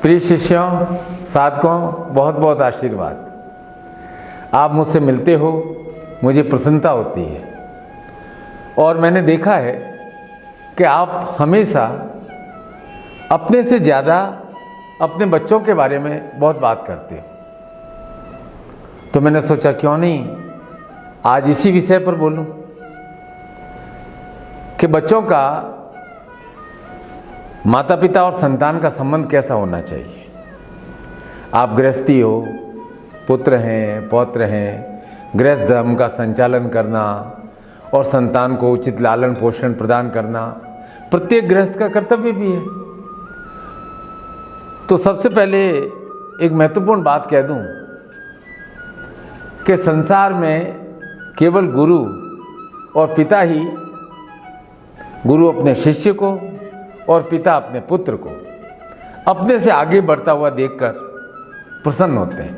प्रिय शिष्यों, साधकों, बहुत बहुत आशीर्वाद। आप मुझसे मिलते हो, मुझे प्रसन्नता होती है। और मैंने देखा है कि आप हमेशा अपने से ज़्यादा अपने बच्चों के बारे में बहुत बात करते हो। तो मैंने सोचा क्यों नहीं आज इसी विषय पर बोलूं कि बच्चों का माता पिता और संतान का संबंध कैसा होना चाहिए। आप गृहस्थी हो, पुत्र हैं, पौत्र हैं, गृहस्थ धर्म का संचालन करना और संतान को उचित लालन पोषण प्रदान करना प्रत्येक गृहस्थ का कर्तव्य भी है। तो सबसे पहले एक महत्वपूर्ण बात कह दूं कि संसार में केवल गुरु और पिता ही, गुरु अपने शिष्य को और पिता अपने पुत्र को अपने से आगे बढ़ता हुआ देखकर प्रसन्न होते हैं।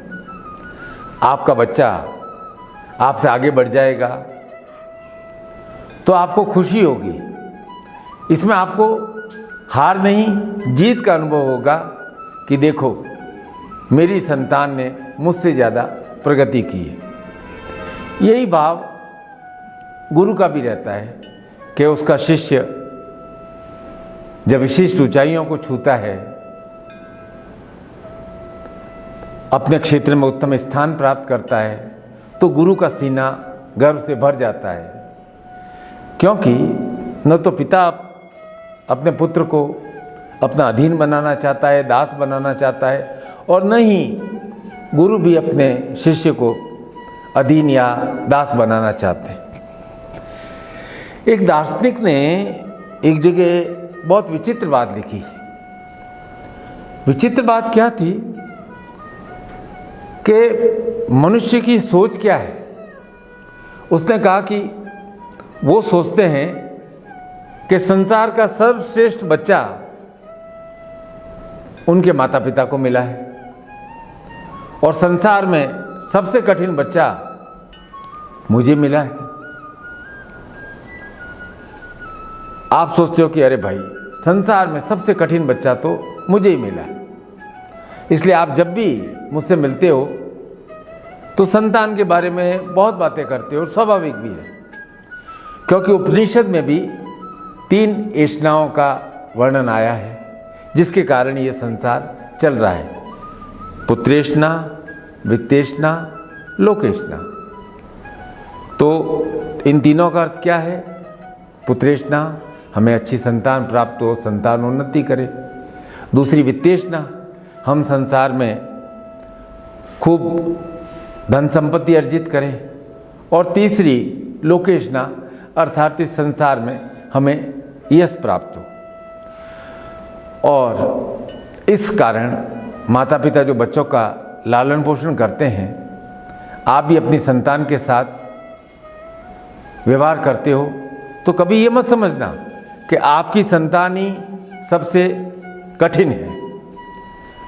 आपका बच्चा आपसे आगे बढ़ जाएगा तो आपको खुशी होगी। इसमें आपको हार नहीं, जीत का अनुभव होगा कि देखो मेरी संतान ने मुझसे ज़्यादा प्रगति की है। यही भाव गुरु का भी रहता है कि उसका शिष्य जब विशिष्ट ऊंचाइयों को छूता है, अपने क्षेत्र में उत्तम स्थान प्राप्त करता है, तो गुरु का सीना गर्व से भर जाता है। क्योंकि न तो पिता अपने पुत्र को अपना अधीन बनाना चाहता है, दास बनाना चाहता है, और न ही गुरु भी अपने शिष्य को अधीन या दास बनाना चाहते हैं। एक दार्शनिक ने एक जगह बहुत विचित्र बात लिखी। विचित्र बात क्या थी कि मनुष्य की सोच क्या है। उसने कहा कि वो सोचते हैं कि संसार का सर्वश्रेष्ठ बच्चा उनके माता पिता को मिला है और संसार में सबसे कठिन बच्चा मुझे मिला है। आप सोचते हो कि अरे भाई, संसार में सबसे कठिन बच्चा तो मुझे ही मिला है। इसलिए आप जब भी मुझसे मिलते हो तो संतान के बारे में बहुत बातें करते हो, और स्वाभाविक भी है क्योंकि उपनिषद में भी 3 एषणाओं का वर्णन आया है जिसके कारण ये संसार चल रहा है। पुत्रेषणा, वित्तेषणा, लोकेषणा। तो इन तीनों का अर्थ क्या है? पुत्रेषणा, हमें अच्छी संतान प्राप्त हो, संतान उन्नति करे। दूसरी वित्तेषणा, हम संसार में खूब धन संपत्ति अर्जित करें। और तीसरी लोकेषणा, अर्थात इस संसार में हमें यश प्राप्त हो। और इस कारण माता पिता जो बच्चों का लालन पोषण करते हैं, आप भी अपनी संतान के साथ व्यवहार करते हो, तो कभी ये मत समझना कि आपकी संतान ही सबसे कठिन है।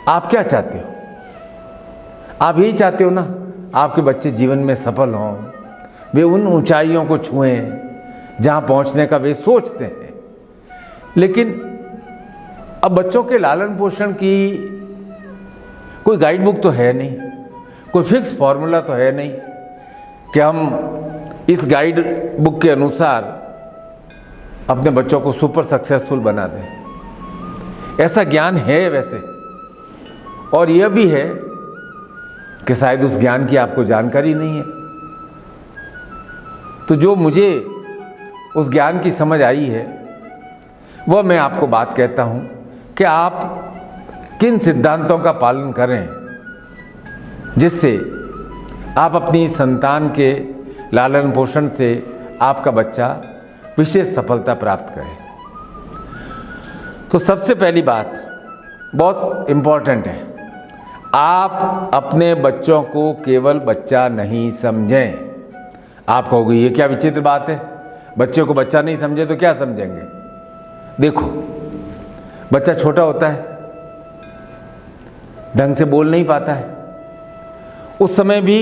आप क्या चाहते हो? आप यही चाहते हो ना, आपके बच्चे जीवन में सफल हों, वे उन ऊंचाइयों को छुएं जहां पहुंचने का वे सोचते हैं। लेकिन अब बच्चों के लालन पोषण की कोई गाइड बुक तो है नहीं, कोई फिक्स फॉर्मूला तो है नहीं कि हम इस गाइड बुक के अनुसार अपने बच्चों को सुपर सक्सेसफुल बना दें। ऐसा ज्ञान है वैसे, और यह भी है कि शायद उस ज्ञान की आपको जानकारी नहीं है। तो जो मुझे उस ज्ञान की समझ आई है वह मैं आपको बात कहता हूं कि आप किन सिद्धांतों का पालन करें जिससे आप अपनी संतान के लालन पोषण से आपका बच्चा विशेष सफलता प्राप्त करे। तो सबसे पहली बात बहुत इम्पॉर्टेंट है, आप अपने बच्चों को केवल बच्चा नहीं समझें। आप कहोगे ये क्या विचित्र बात है, बच्चे को बच्चा नहीं समझे तो क्या समझेंगे? देखो, बच्चा छोटा होता है, ढंग से बोल नहीं पाता है, उस समय भी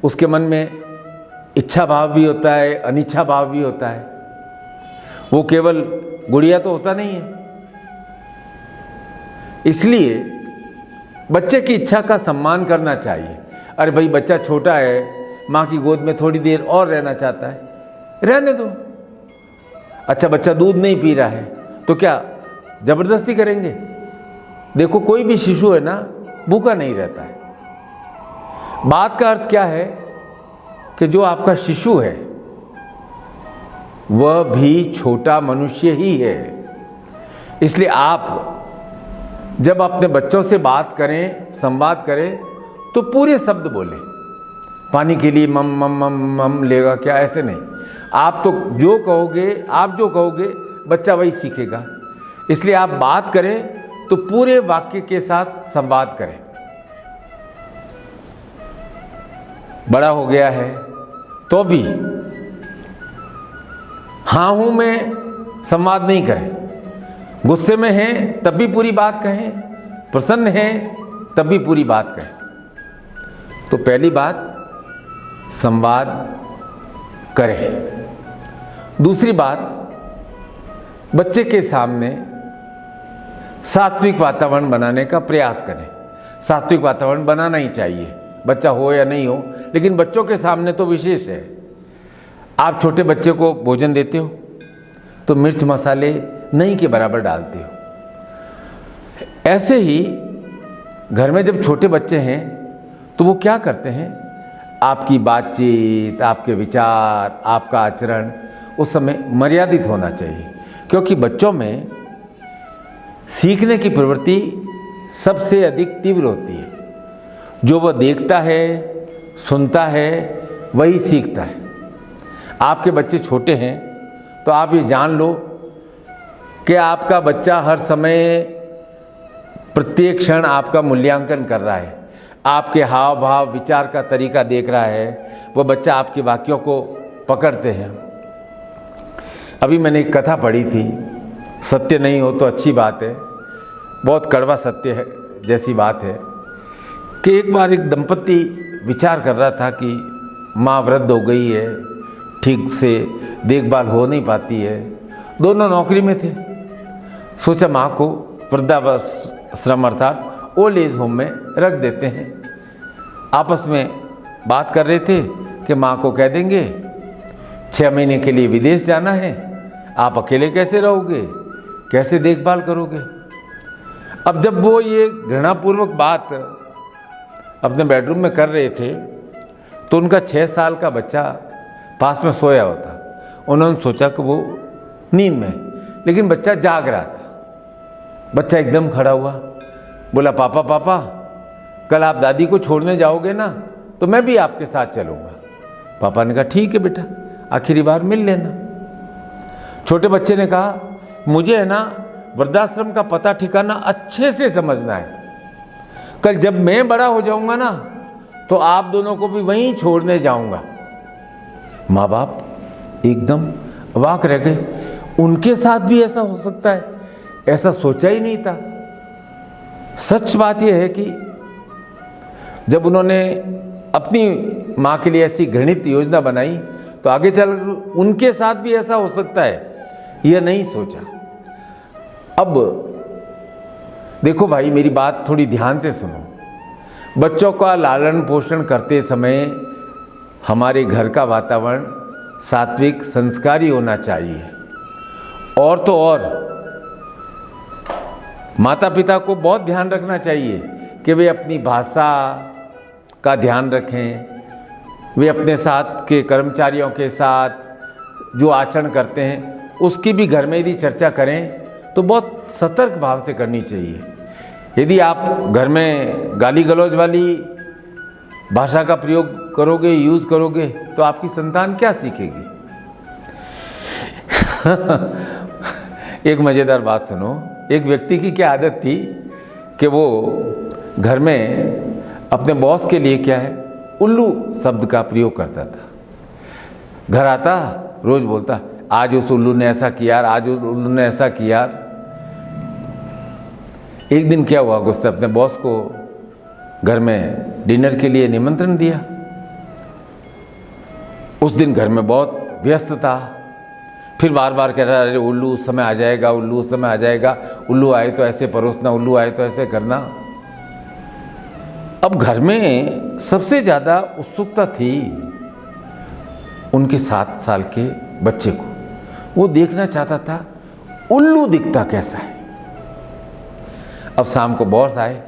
उसके मन में इच्छा भाव भी होता है, अनिच्छा भाव भी होता है। वो केवल गुड़िया तो होता नहीं है। इसलिए बच्चे की इच्छा का सम्मान करना चाहिए। अरे भाई बच्चा छोटा है, माँ की गोद में थोड़ी देर और रहना चाहता है, रहने दो। अच्छा बच्चा दूध नहीं पी रहा है तो क्या जबरदस्ती करेंगे? देखो कोई भी शिशु है ना, भूखा नहीं रहता है। बात का अर्थ क्या है कि जो आपका शिशु है वह भी छोटा मनुष्य ही है। इसलिए आप जब अपने बच्चों से बात करें, संवाद करें, तो पूरे शब्द बोलें। पानी के लिए मम मम मम मम लेगा क्या, ऐसे नहीं। आप तो जो कहोगे, आप जो कहोगे बच्चा वही सीखेगा। इसलिए आप बात करें तो पूरे वाक्य के साथ संवाद करें। बड़ा हो गया है तो भी हाँ हूं में संवाद नहीं करें। गुस्से में हैं तब भी पूरी बात कहें, प्रसन्न हैं तब भी पूरी बात कहें। तो पहली बात संवाद करें। दूसरी बात, बच्चे के सामने सात्विक वातावरण बनाने का प्रयास करें। सात्विक वातावरण बनाना ही चाहिए, बच्चा हो या नहीं हो, लेकिन बच्चों के सामने तो विशेष है। आप छोटे बच्चे को भोजन देते हो तो मिर्च मसाले नहीं के बराबर डालते हो। ऐसे ही घर में जब छोटे बच्चे हैं तो वो क्या करते हैं, आपकी बातचीत, आपके विचार, आपका आचरण उस समय मर्यादित होना चाहिए। क्योंकि बच्चों में सीखने की प्रवृत्ति सबसे अधिक तीव्र होती है। जो वह देखता है, सुनता है, वही सीखता है। आपके बच्चे छोटे हैं तो आप ये जान लो कि आपका बच्चा हर समय प्रत्येक क्षण आपका मूल्यांकन कर रहा है, आपके हाव भाव, विचार का तरीका देख रहा है। वह बच्चा आपके वाक्यों को पकड़ते हैं। अभी मैंने एक कथा पढ़ी थी, सत्य नहीं हो तो अच्छी बात है, बहुत कड़वा सत्य है जैसी बात है, कि एक बार एक दंपति विचार कर रहा था कि माँ वृद्ध हो गई है, ठीक से देखभाल हो नहीं पाती है, दोनों नौकरी में थे। सोचा माँ को वृद्धाश्रम अर्थात ओल्ड एज होम में रख देते हैं। आपस में बात कर रहे थे कि माँ को कह देंगे 6 महीने के लिए विदेश जाना है, आप अकेले कैसे रहोगे, कैसे देखभाल करोगे। अब जब वो ये घृणापूर्वक बात अपने बेडरूम में कर रहे थे तो उनका 6 साल का बच्चा पास में सोया होता। उन्होंने सोचा कि वो नींद में, लेकिन बच्चा जाग रहा था। बच्चा एकदम खड़ा हुआ, बोला पापा पापा कल आप दादी को छोड़ने जाओगे ना, तो मैं भी आपके साथ चलूँगा। पापा ने कहा ठीक है बेटा, आखिरी बार मिल लेना। छोटे बच्चे ने कहा मुझे है ना वृद्धाश्रम का पता ठिकाना अच्छे से समझना है, कल जब मैं बड़ा हो जाऊंगा ना तो आप दोनों को भी वहीं छोड़ने जाऊंगा। माँ बाप एकदम अवाक रह गए, उनके साथ भी ऐसा हो सकता है, ऐसा सोचा ही नहीं था। सच बात यह है कि जब उन्होंने अपनी माँ के लिए ऐसी घृणित योजना बनाई तो आगे चल उनके साथ भी ऐसा हो सकता है, यह नहीं सोचा। अब देखो भाई, मेरी बात थोड़ी ध्यान से सुनो। बच्चों का लालन पोषण करते समय हमारे घर का वातावरण सात्विक संस्कारी होना चाहिए। और तो और माता पिता को बहुत ध्यान रखना चाहिए कि वे अपनी भाषा का ध्यान रखें, वे अपने साथ के कर्मचारियों के साथ जो आचरण करते हैं उसकी भी घर में यदि चर्चा करें तो बहुत सतर्क भाव से करनी चाहिए। यदि आप घर में गाली गलौज वाली भाषा का प्रयोग करोगे, यूज़ करोगे, तो आपकी संतान क्या सीखेगी। एक मज़ेदार बात सुनो। एक व्यक्ति की क्या आदत थी कि वो घर में अपने बॉस के लिए क्या है उल्लू शब्द का प्रयोग करता था। घर आता रोज़ बोलता आज उस उल्लू ने ऐसा किया, आज उस उल्लू ने ऐसा किया। एक दिन क्या हुआ, उसने अपने बॉस को घर में डिनर के लिए निमंत्रण दिया। उस दिन घर में बहुत व्यस्त था, फिर बार बार कह रहा अरे उल्लू उस समय आ जाएगा, उल्लू उस समय आ जाएगा, उल्लू आए तो ऐसे परोसना, उल्लू आए तो ऐसे करना। अब घर में सबसे ज़्यादा उत्सुकता थी उनके 7 साल के बच्चे को। वो देखना चाहता था उल्लू दिखता कैसा है। अब शाम को बॉस आए,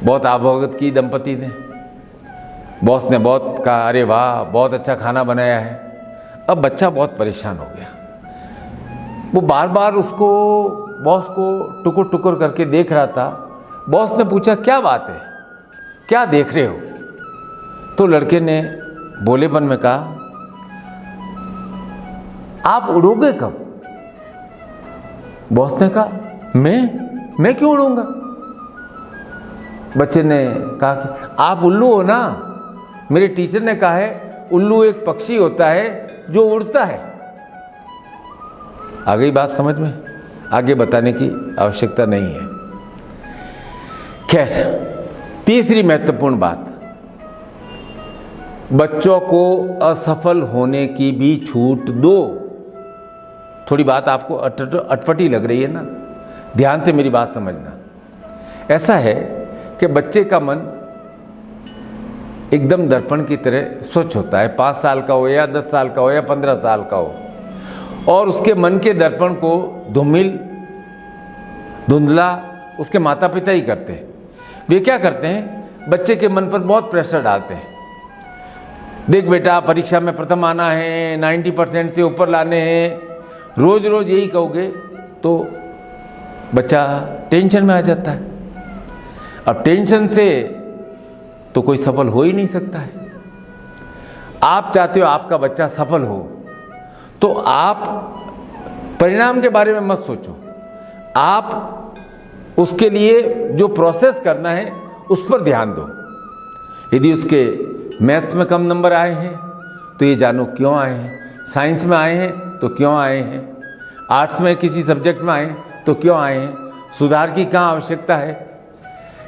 बहुत अवगत की दंपति ने। बॉस ने बहुत कहा, अरे वाह बहुत अच्छा खाना बनाया है। अब बच्चा बहुत परेशान हो गया। वो बार बार उसको, बॉस को टुकुर टुकुर करके देख रहा था। बॉस ने पूछा, क्या बात है, क्या देख रहे हो? तो लड़के ने भोलेपन में कहा, आप उड़ोगे कब? बॉस ने कहा, मैं क्यों उड़ूंगा? बच्चे ने कहा कि आप उल्लू हो ना, मेरे टीचर ने कहा है उल्लू एक पक्षी होता है जो उड़ता है। आ गई बात समझ में? आगे बताने की आवश्यकता नहीं है। खैर, तीसरी महत्वपूर्ण बात, बच्चों को असफल होने की भी छूट दो। थोड़ी बात आपको अटपटी लग रही है ना, ध्यान से मेरी बात समझना। ऐसा है कि बच्चे का मन एकदम दर्पण की तरह स्वच्छ होता है, 5 साल का हो या 10 साल का हो या 15 साल का हो, और उसके मन के दर्पण को धूमिल धुंधला उसके माता पिता ही करते हैं। वे क्या करते हैं, बच्चे के मन पर बहुत प्रेशर डालते हैं। देख बेटा, परीक्षा में प्रथम आना है, 90% से ऊपर लाने हैं, रोज रोज यही कहोगे तो बच्चा टेंशन में आ जाता है। अब टेंशन से तो कोई सफल हो ही नहीं सकता है। आप चाहते हो आपका बच्चा सफल हो, तो आप परिणाम के बारे में मत सोचो। आप उसके लिए जो प्रोसेस करना है उस पर ध्यान दो। यदि उसके मैथ्स में कम नंबर आए हैं तो ये जानो क्यों आए हैं, साइंस में आए हैं तो क्यों आए हैं, आर्ट्स में किसी सब्जेक्ट में आए तो क्यों आए हैं, सुधार की कहाँ आवश्यकता है।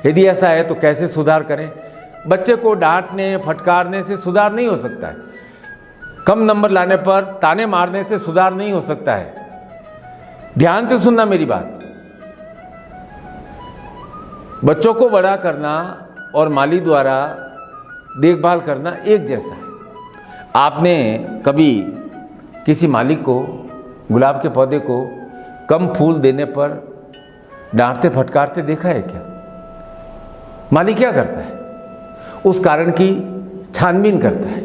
यदि ऐसा है तो कैसे सुधार करें। बच्चे को डांटने फटकारने से सुधार नहीं हो सकता है, कम नंबर लाने पर ताने मारने से सुधार नहीं हो सकता है। ध्यान से सुनना मेरी बात। बच्चों को बड़ा करना और माली द्वारा देखभाल करना एक जैसा है। आपने कभी किसी मालिक को, गुलाब के पौधे को कम फूल देने पर डांटते फटकारते देखा है क्या? माली क्या करता है, उस कारण की छानबीन करता है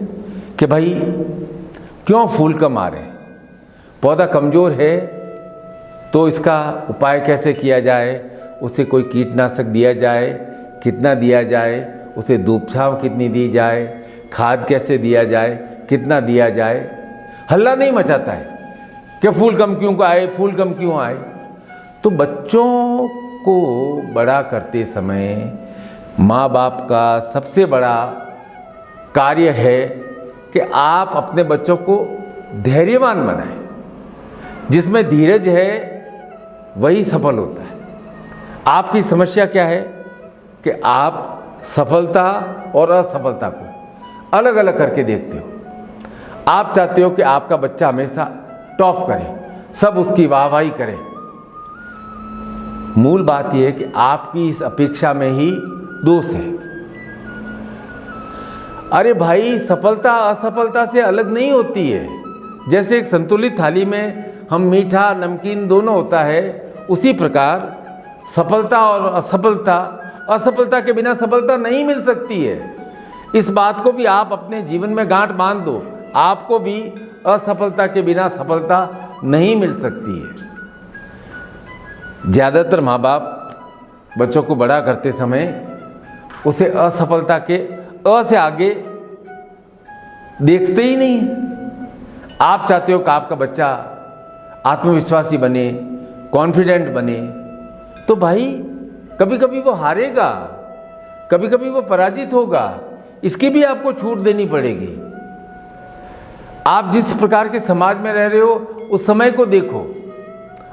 कि भाई क्यों फूल कम आ रहे हैं, पौधा कमज़ोर है तो इसका उपाय कैसे किया जाए, उसे कोई कीटनाशक दिया जाए, कितना दिया जाए, उसे धूप छांव कितनी दी जाए, खाद कैसे दिया जाए, कितना दिया जाए। हल्ला नहीं मचाता है कि फूल कम क्यों आए, फूल कम क्यों आए। तो बच्चों को बड़ा करते समय माँ बाप का सबसे बड़ा कार्य है कि आप अपने बच्चों को धैर्यवान बनाएं। जिसमें धीरज है वही सफल होता है। आपकी समस्या क्या है कि आप सफलता और असफलता को अलग अलग करके देखते हो। आप चाहते हो कि आपका बच्चा हमेशा टॉप करे, सब उसकी वाहवाही करें। मूल बात यह है कि आपकी इस अपेक्षा में ही दोष है। अरे भाई, सफलता असफलता से अलग नहीं होती है। जैसे एक संतुलित थाली में हम मीठा नमकीन दोनों होता है, उसी प्रकार सफलता और असफलता, असफलता के बिना सफलता नहीं मिल सकती है। इस बात को भी आप अपने जीवन में गांठ बांध दो, आपको भी असफलता के बिना सफलता नहीं मिल सकती है। ज़्यादातर माँ बाप बच्चों को बड़ा करते समय उसे असफलता के अ से आगे देखते ही नहीं। आप चाहते हो कि आपका बच्चा आत्मविश्वासी बने, कॉन्फिडेंट बने, तो भाई कभी कभी वो हारेगा, कभी कभी वो पराजित होगा, इसकी भी आपको छूट देनी पड़ेगी। आप जिस प्रकार के समाज में रह रहे हो उस समय को देखो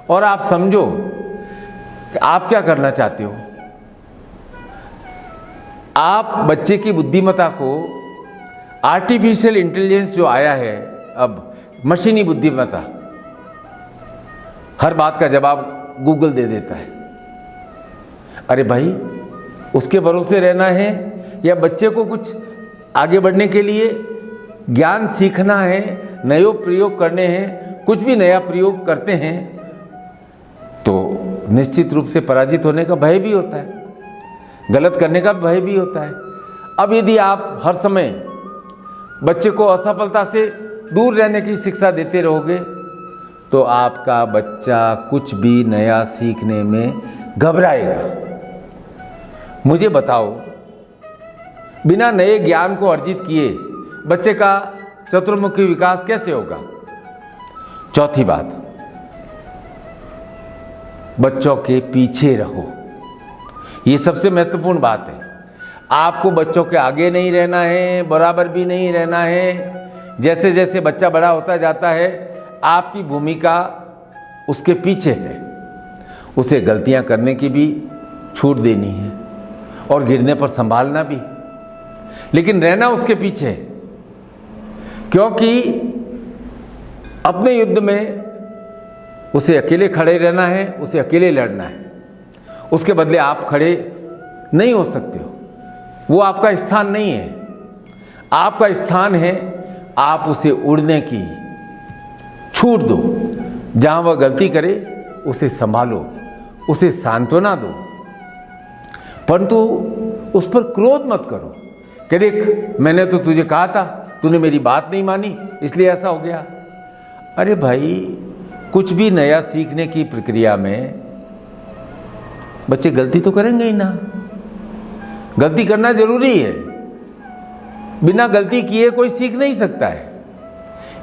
और आप समझो कि आप क्या करना चाहते हो। आप बच्चे की बुद्धिमत्ता को, आर्टिफिशियल इंटेलिजेंस जो आया है अब, मशीनी बुद्धिमत्ता, हर बात का जवाब गूगल दे देता है। अरे भाई, उसके भरोसे रहना है, या बच्चे को कुछ आगे बढ़ने के लिए ज्ञान सीखना है, नए प्रयोग करने हैं, कुछ भी नया प्रयोग करते हैं तो निश्चित रूप से पराजित होने का भय भी होता है, गलत करने का भय भी होता है। अब यदि आप हर समय बच्चे को असफलता से दूर रहने की शिक्षा देते रहोगे तो आपका बच्चा कुछ भी नया सीखने में घबराएगा। मुझे बताओ, बिना नए ज्ञान को अर्जित किए बच्चे का चतुर्मुखी विकास कैसे होगा? चौथी बात, बच्चों के पीछे रहो। ये सबसे महत्वपूर्ण बात है। आपको बच्चों के आगे नहीं रहना है, बराबर भी नहीं रहना है। जैसे जैसे बच्चा बड़ा होता जाता है आपकी भूमिका उसके पीछे है। उसे गलतियां करने की भी छूट देनी है और गिरने पर संभालना भी, लेकिन रहना उसके पीछे, क्योंकि अपने युद्ध में उसे अकेले खड़े रहना है, उसे अकेले लड़ना है। उसके बदले आप खड़े नहीं हो सकते हो, वो आपका स्थान नहीं है। आपका स्थान है आप उसे उड़ने की छूट दो। जहां वह गलती करे उसे संभालो, उसे सांत्वना दो, परंतु उस पर क्रोध मत करो कि देख मैंने तो तुझे कहा था, तूने मेरी बात नहीं मानी इसलिए ऐसा हो गया। अरे भाई, कुछ भी नया सीखने की प्रक्रिया में बच्चे गलती तो करेंगे ही ना। गलती करना जरूरी है, बिना गलती किए कोई सीख नहीं सकता है।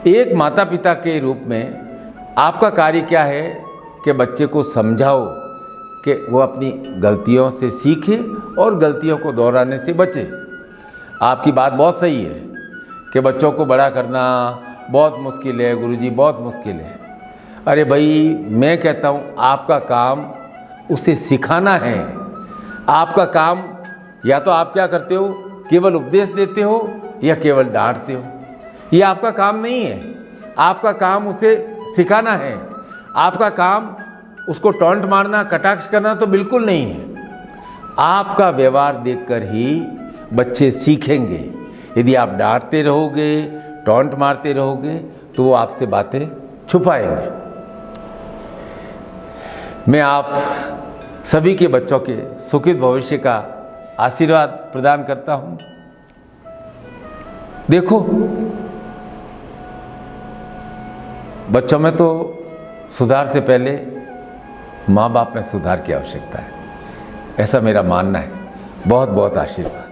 एक माता पिता के रूप में आपका कार्य क्या है कि बच्चे को समझाओ कि वो अपनी गलतियों से सीखे और गलतियों को दोहराने से बचे। आपकी बात बहुत सही है कि बच्चों को बड़ा करना बहुत मुश्किल है गुरुजी, बहुत मुश्किल है। अरे भाई, मैं कहता हूँ आपका काम उसे सिखाना है। आपका काम, या तो आप क्या करते हो, केवल उपदेश देते हो या केवल डांटते हो। ये आपका काम नहीं है। आपका काम उसे सिखाना है। आपका काम उसको टॉन्ट मारना, कटाक्ष करना तो बिल्कुल नहीं है। आपका व्यवहार देखकर ही बच्चे सीखेंगे। यदि आप डांटते रहोगे, टॉन्ट मारते रहोगे तो वो आपसे बातें छुपाएंगे। मैं आप सभी के बच्चों के सुखित भविष्य का आशीर्वाद प्रदान करता हूँ। देखो, बच्चों में तो सुधार से पहले माँ बाप में सुधार की आवश्यकता है, ऐसा मेरा मानना है। बहुत बहुत आशीर्वाद।